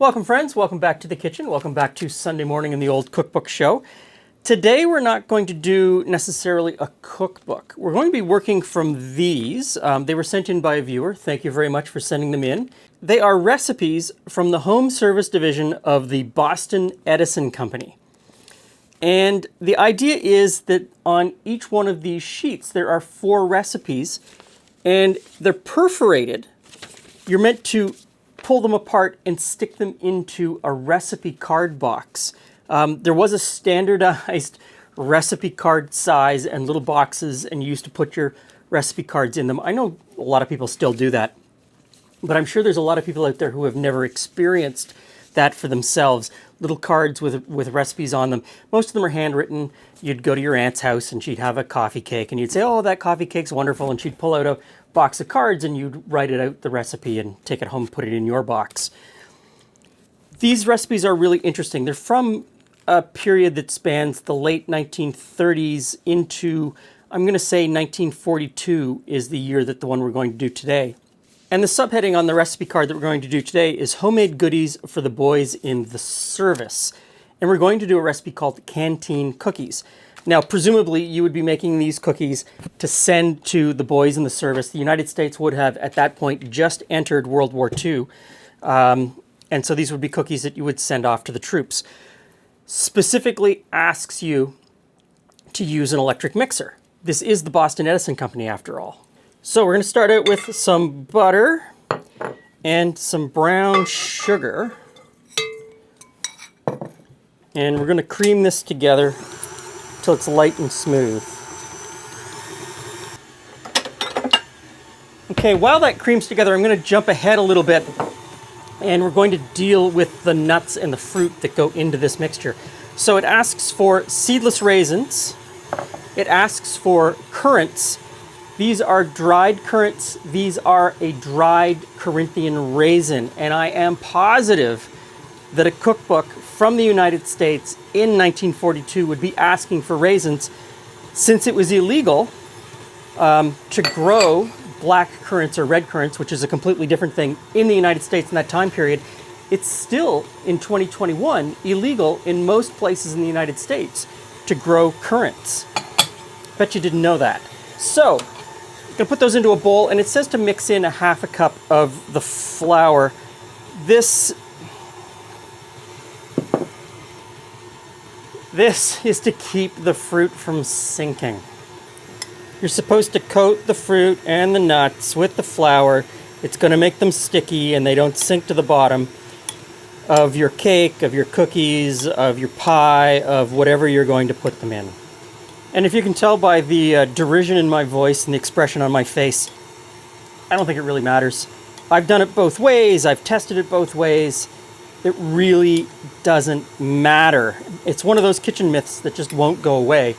Welcome friends, welcome back to the kitchen, welcome back to Sunday morning in the old cookbook show. Today we're not going to do necessarily a cookbook. We're going to be working from these. They were sent in by a viewer. Thank you very much for sending them in. They are recipes from the home service division of the Boston Edison Company. And the idea is that on each one of these sheets there are 4 recipes and they're perforated. You're meant to pull them apart and stick them into a recipe card box. There was a standardized recipe card size and little boxes, and you used to put your recipe cards in them. I know a lot of people still do that, but I'm sure there's a lot of people out there who have never experienced that for themselves. Little cards with recipes on them. Most of them are handwritten. You'd go to your aunt's house and she'd have a coffee cake and you'd say, oh, that coffee cake's wonderful, and she'd pull out a box of cards and you'd write it out, the recipe, and take it home, put it in your box. These recipes are really interesting. They're from a period that spans the late 1930s into, I'm going to say 1942 is the year that the one we're going to do today. And the subheading on the recipe card that we're going to do today is Homemade Goodies for the Boys in the Service. And we're going to do a recipe called Canteen Cookies. Now, presumably, you would be making these cookies to send to the boys in the service. The United States would have, at that point, just entered World War II. And so these would be cookies that you would send off to the troops. Specifically asks you to use an electric mixer. This is the Boston Edison Company, after all. So we're going to start out with some butter and some brown sugar. And we're going to cream this together till it's light and smooth. Okay, while that creams together, I'm going to jump ahead a little bit, and we're going to deal with the nuts and the fruit that go into this mixture. So it asks for seedless raisins. It asks for currants. These are dried currants. These are a dried Corinthian raisin, and I am positive that a cookbook from the United States in 1942 would be asking for raisins, since it was illegal to grow black currants or red currants, which is a completely different thing, in the United States in that time period. It's still, in 2021, illegal in most places in the United States to grow currants. Bet you didn't know that. So, I'm gonna put those into a bowl, and it says to mix in a half a cup of the flour. This is to keep the fruit from sinking. You're supposed to coat the fruit and the nuts with the flour. It's going to make them sticky and they don't sink to the bottom of your cake, of your cookies, of your pie, of whatever you're going to put them in. And if you can tell by the derision in my voice and the expression on my face, I don't think it really matters. I've done it both ways. I've tested it both ways. It really doesn't matter. It's one of those kitchen myths that just won't go away.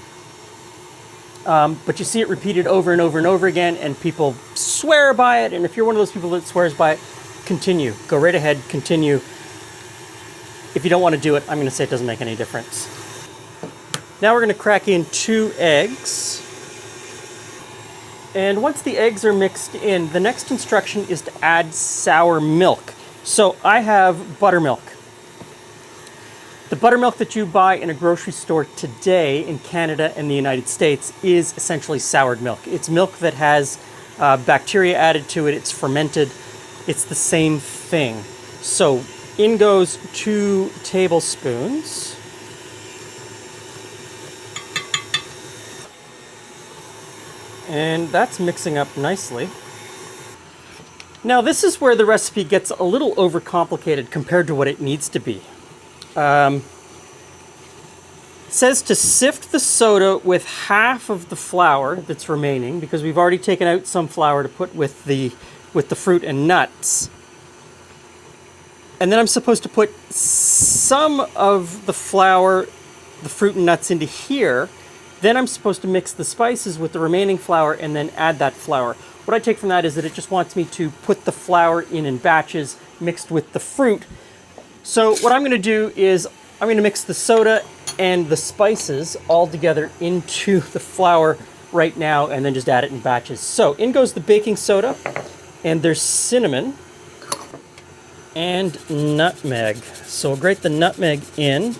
But you see it repeated over and over and over again, and people swear by it. And if you're one of those people that swears by it, continue. Go right ahead, continue. If you don't want to do it, I'm going to say it doesn't make any difference. Now we're going to crack in 2 eggs. And once the eggs are mixed in, the next instruction is to add sour milk. So I have buttermilk. The buttermilk that you buy in a grocery store today in Canada and the United States is essentially soured milk. It's milk that has bacteria added to it. It's fermented. It's the same thing. So in goes 2 tablespoons. And that's mixing up nicely. Now this is where the recipe gets a little overcomplicated compared to what it needs to be. It says to sift the soda with half of the flour that's remaining, because we've already taken out some flour to put with the fruit and nuts. And then I'm supposed to put some of the flour, the fruit and nuts into here. Then I'm supposed to mix the spices with the remaining flour and then add that flour. What I take from that is that it just wants me to put the flour in batches mixed with the fruit. So what I'm going to do is I'm going to mix the soda and the spices all together into the flour right now, and then just add it in batches. So in goes the baking soda, and there's cinnamon. and nutmeg. So we'll grate the nutmeg in.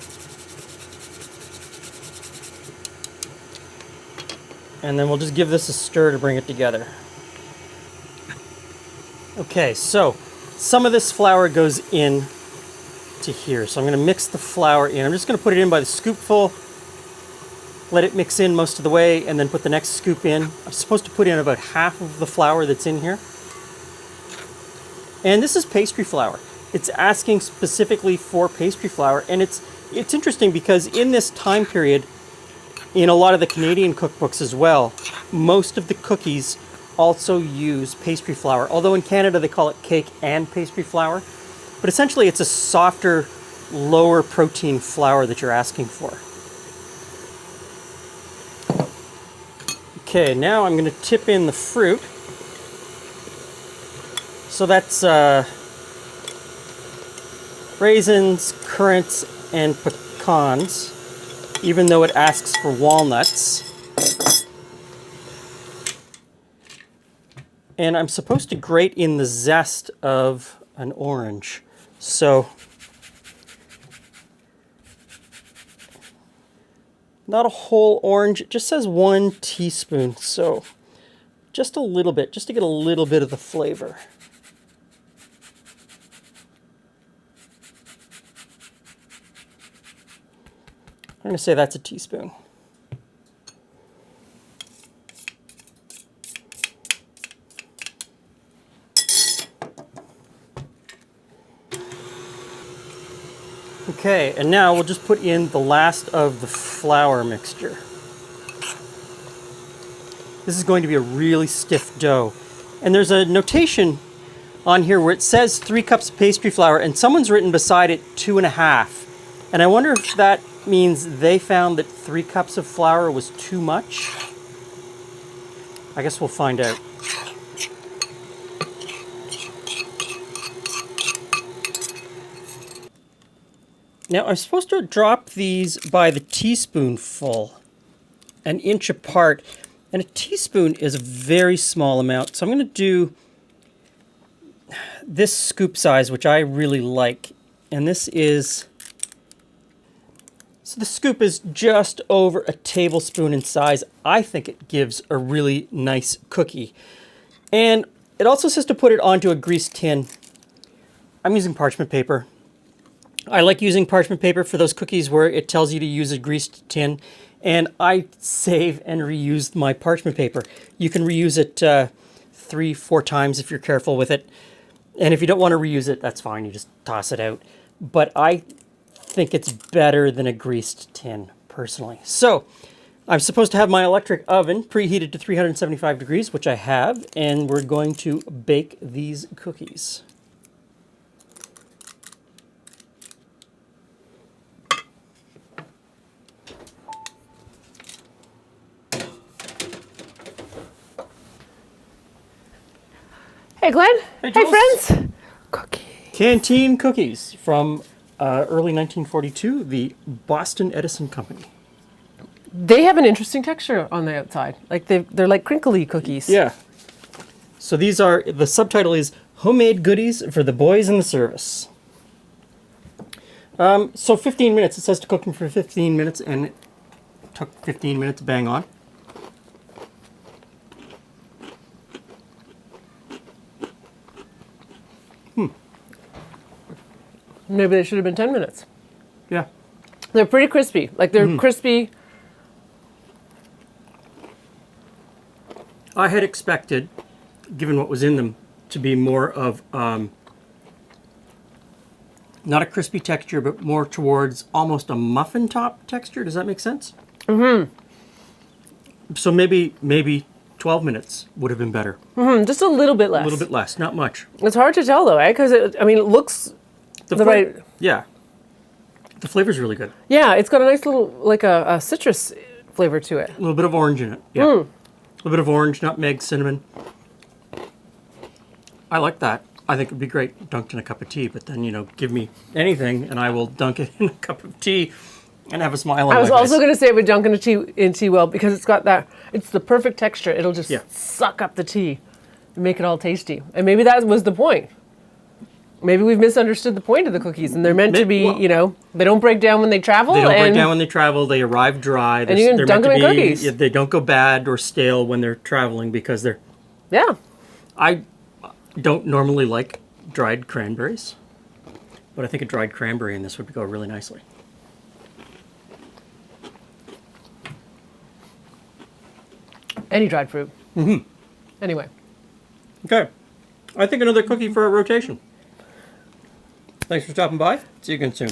And then we'll just give this a stir to bring it together. Okay, so some of this flour goes in to here. So I'm going to mix the flour in. I'm just going to put it in by the scoopful, let it mix in most of the way, and then put the next scoop in. I'm supposed to put in about half of the flour that's in here. And this is pastry flour. It's asking specifically for pastry flour, and it's interesting because in this time period, in a lot of the Canadian cookbooks as well, most of the cookies also use pastry flour, although in Canada they call it cake and pastry flour. But essentially it's a softer, lower protein flour that you're asking for. Okay, now I'm going to tip in the fruit. So that's raisins, currants, and pecans, even though it asks for walnuts. And I'm supposed to grate in the zest of an orange. So, not a whole orange, it just says 1 teaspoon. So, just a little bit, just to get a little bit of the flavor. I'm going to say that's a teaspoon. Okay, and now we'll just put in the last of the flour mixture. This is going to be a really stiff dough. And there's a notation on here where it says 3 cups of pastry flour, and someone's written beside it 2.5. And I wonder if that means they found that 3 cups of flour was too much. I guess we'll find out. Now I'm supposed to drop these by the teaspoonful, an inch apart, and a teaspoon is a very small amount. So I'm going to do this scoop size, which I really like, and this is, so the scoop is just over a tablespoon in size. I think it gives a really nice cookie. And it also says to put it onto a greased tin. I'm using parchment paper. I like using parchment paper for those cookies where it tells you to use a greased tin, and I save and reuse my parchment paper. You can reuse it 3-4 times if you're careful with it, and if you don't want to reuse it, that's fine, you just toss it out. But I think it's better than a greased tin, personally. So, I'm supposed to have my electric oven preheated to 375 degrees, which I have, and we're going to bake these cookies. Hey, Glenn. Hey, friends. Cookie. Canteen cookies from early 1942, the Boston Edison Company. They have an interesting texture on the outside. Like they're like crinkly cookies. Yeah. So these are, the subtitle is Homemade Goodies for the Boys in the Service. So 15 minutes, it says to cook them for 15 minutes, and it took 15 minutes bang on. Maybe they should have been 10 minutes. Yeah. They're pretty crispy. Like they're crispy. I had expected, given what was in them, to be more of, not a crispy texture, but more towards almost a muffin top texture. Does that make sense? Mm-hmm. So maybe 12 minutes would have been better. Mm-hmm. Just a little bit less. A little bit less, not much. It's hard to tell though, eh? Because it looks the right. Yeah. The flavor's really good. Yeah, it's got a nice little, like a citrus flavor to it. A little bit of orange in it. Yeah. A little bit of orange, nutmeg, cinnamon. I like that. I think it'd be great dunked in a cup of tea, but then, give me anything and I will dunk it in a cup of tea and have a smile on my face. I was also going to say it would dunk in tea well, because it's got that, it's the perfect texture. It'll just suck up the tea and make it all tasty. And maybe that was the point. Maybe we've misunderstood the point of the cookies, and they're meant to be, Well- you know, they don't break down when they travel. They don't break and down when they travel. They arrive dry. And you can they're dunk meant them to in be- cookies. They don't go bad or stale when they're traveling because they're. Yeah. I don't normally like dried cranberries, but I think a dried cranberry in this would go really nicely. Any dried fruit. Mm-hmm. Anyway. Okay. I think another cookie for a rotation. Thanks for stopping by. See you again soon.